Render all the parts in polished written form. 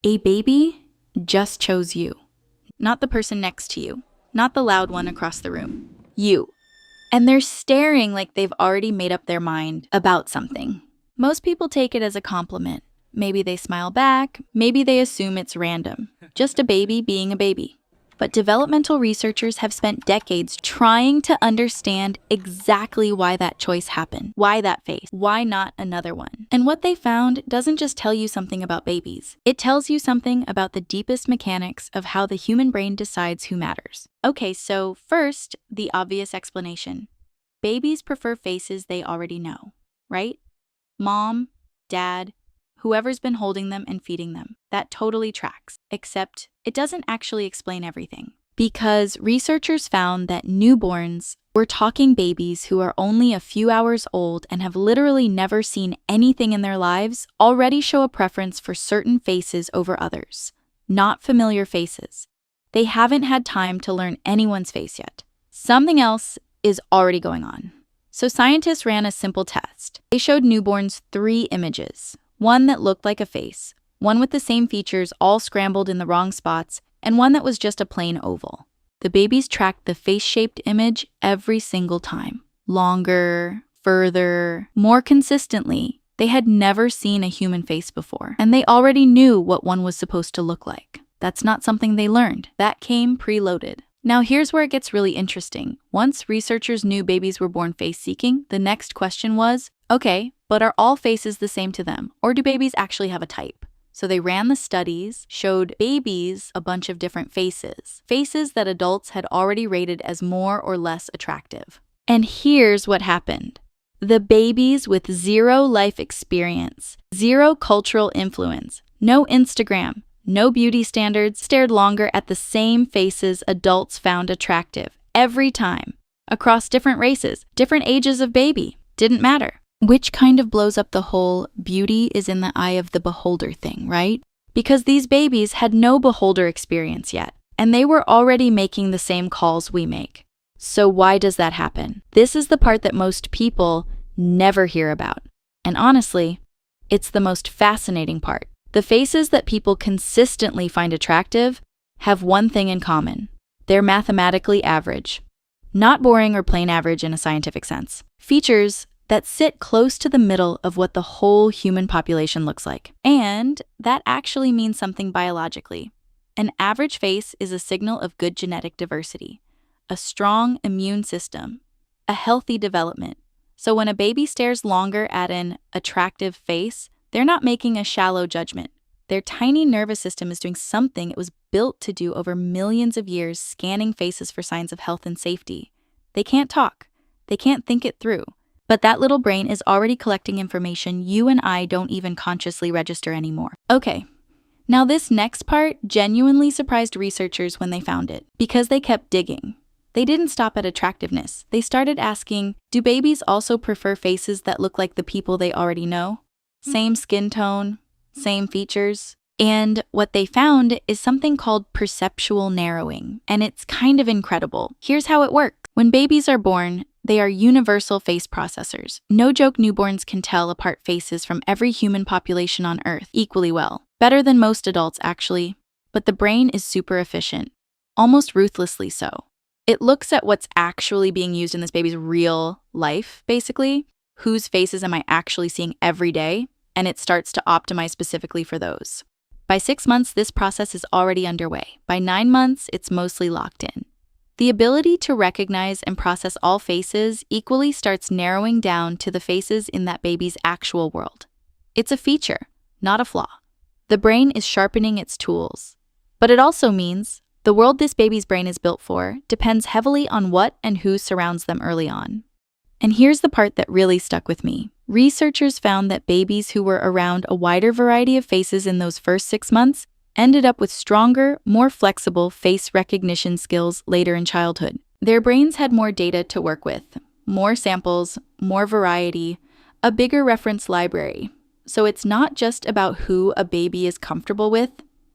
A baby just chose you. Not the person next to you, not the loud one across the room. You. And they're staring like they've already made up their mind about something. Most people take it as a compliment. Maybe they smile back, maybe they assume it's random. Just a baby being a baby. But developmental researchers have spent decades trying to understand exactly why that choice happened. Why that face? Why not another one? And what they found doesn't just tell you something about babies. It tells you something about the deepest mechanics of how the human brain decides who matters. Okay, so first, the obvious explanation. Babies prefer faces they already know, right? Mom, dad, whoever's been holding them and feeding them. That totally tracks, except it doesn't actually explain everything. Because researchers found that newborns, we're talking babies who are only a few hours old and have literally never seen anything in their lives, already show a preference for certain faces over others. Not familiar faces. They haven't had time to learn anyone's face yet. Something else is already going on. So scientists ran a simple test. They showed newborns 3 images. One that looked like a face, one with the same features all scrambled in the wrong spots, and one that was just a plain oval. The babies tracked the face-shaped image every single time. Longer, further, more consistently. They had never seen a human face before, and they already knew what one was supposed to look like. That's not something they learned. That came preloaded. Now here's where it gets really interesting. Once researchers knew babies were born face-seeking, the next question was, okay, but are all faces the same to them, or do babies actually have a type? So they ran the studies, showed babies a bunch of different faces that adults had already rated as more or less attractive. And here's what happened. The babies with 0 life experience, 0 cultural influence, no Instagram, no beauty standards, stared longer at the same faces adults found attractive every time, across different races, different ages of baby. Didn't matter. Which kind of blows up the whole beauty is in the eye of the beholder thing, right? Because these babies had no beholder experience yet, and they were already making the same calls we make. So why does that happen? This is the part that most people never hear about. And honestly, it's the most fascinating part. The faces that people consistently find attractive have one thing in common. They're mathematically average. Not boring or plain average in a scientific sense. Features that sit close to the middle of what the whole human population looks like. And that actually means something biologically. An average face is a signal of good genetic diversity, a strong immune system, a healthy development. So when a baby stares longer at an attractive face, they're not making a shallow judgment. Their tiny nervous system is doing something it was built to do over millions of years, scanning faces for signs of health and safety. They can't talk. They can't think it through. But that little brain is already collecting information you and I don't even consciously register anymore. Okay, now this next part genuinely surprised researchers when they found it, because they kept digging. They didn't stop at attractiveness. They started asking, do babies also prefer faces that look like the people they already know? Same skin tone, same features? And what they found is something called perceptual narrowing, and it's kind of incredible. Here's how it works. When babies are born, they are universal face processors. No joke, newborns can tell apart faces from every human population on Earth equally well. Better than most adults, actually. But the brain is super efficient, almost ruthlessly so. It looks at what's actually being used in this baby's real life, basically. Whose faces am I actually seeing every day? And it starts to optimize specifically for those. By 6 months, this process is already underway. By 9 months, it's mostly locked in. The ability to recognize and process all faces equally starts narrowing down to the faces in that baby's actual world. It's a feature, not a flaw. The brain is sharpening its tools. But it also means the world this baby's brain is built for depends heavily on what and who surrounds them early on. And here's the part that really stuck with me. Researchers found that babies who were around a wider variety of faces in those first 6 months ended up with stronger, more flexible face recognition skills later in childhood. Their brains had more data to work with, more samples, more variety, a bigger reference library. So it's not just about who a baby is comfortable with.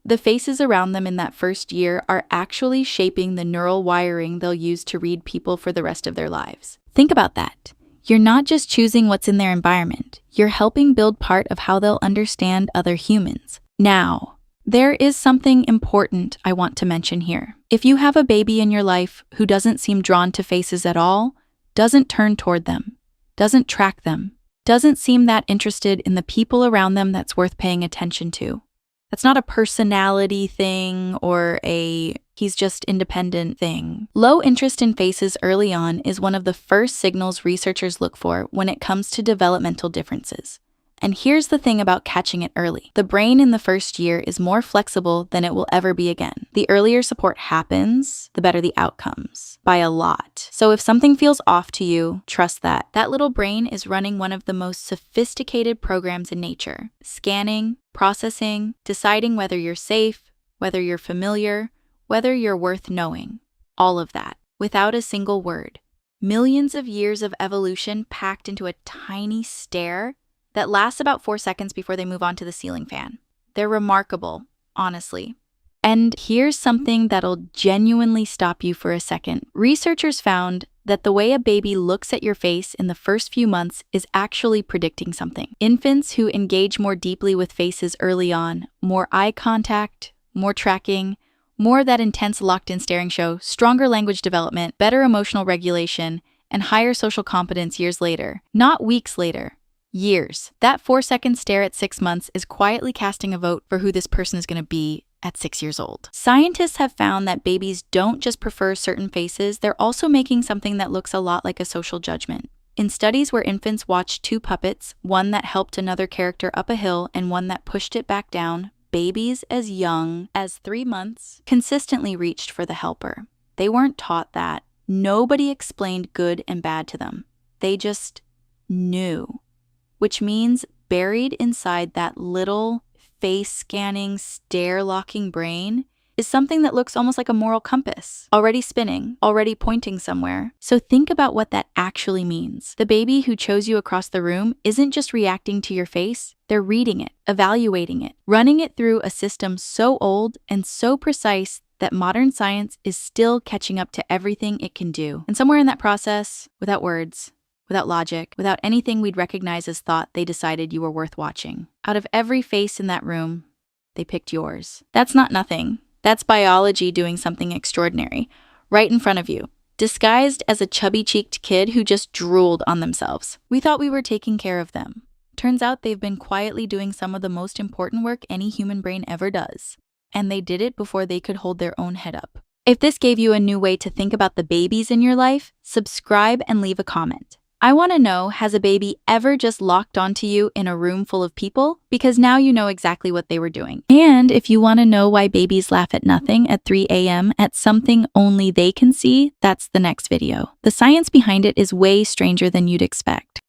The faces around them in that first year are actually shaping the neural wiring they'll use to read people for the rest of their lives. Think about that. You're not just choosing what's in their environment. You're helping build part of how they'll understand other humans. Now, There is something important I want to mention here. If you have a baby in your life who doesn't seem drawn to faces at all, doesn't turn toward them, doesn't track them, doesn't seem that interested in the people around them that's worth paying attention to. That's not a personality thing or a he's just independent thing. Low interest in faces early on is one of the first signals researchers look for when it comes to developmental differences. And here's the thing about catching it early. The brain in the first year is more flexible than it will ever be again. The earlier support happens, the better the outcomes, by a lot. So if something feels off to you, trust that. That little brain is running one of the most sophisticated programs in nature. Scanning, processing, deciding whether you're safe, whether you're familiar, whether you're worth knowing. All of that, without a single word. Millions of years of evolution packed into a tiny stare that lasts about 4 seconds before they move on to the ceiling fan. They're remarkable, honestly. And here's something that'll genuinely stop you for a second. Researchers found that the way a baby looks at your face in the first few months is actually predicting something. Infants who engage more deeply with faces early on, more eye contact, more tracking, more that intense locked-in staring show, stronger language development, better emotional regulation, and higher social competence years later, not weeks later. Years. That 4-second stare at 6 months is quietly casting a vote for who this person is going to be at 6 years old. Scientists have found that babies don't just prefer certain faces, they're also making something that looks a lot like a social judgment. In studies where infants watched 2 puppets, one that helped another character up a hill and one that pushed it back down, babies as young as 3 months consistently reached for the helper. They weren't taught that. Nobody explained good and bad to them. They just knew. Which means buried inside that little face-scanning, stare-locking brain is something that looks almost like a moral compass, already spinning, already pointing somewhere. So think about what that actually means. The baby who chose you across the room isn't just reacting to your face, they're reading it, evaluating it, running it through a system so old and so precise that modern science is still catching up to everything it can do. And somewhere in that process, without words, without logic, without anything we'd recognize as thought, they decided you were worth watching. Out of every face in that room, they picked yours. That's not nothing. That's biology doing something extraordinary, right in front of you, disguised as a chubby-cheeked kid who just drooled on themselves. We thought we were taking care of them. Turns out they've been quietly doing some of the most important work any human brain ever does. And they did it before they could hold their own head up. If this gave you a new way to think about the babies in your life, subscribe and leave a comment. I want to know, has a baby ever just locked onto you in a room full of people? Because now you know exactly what they were doing. And if you want to know why babies laugh at nothing at 3 a.m. at something only they can see, that's the next video. The science behind it is way stranger than you'd expect.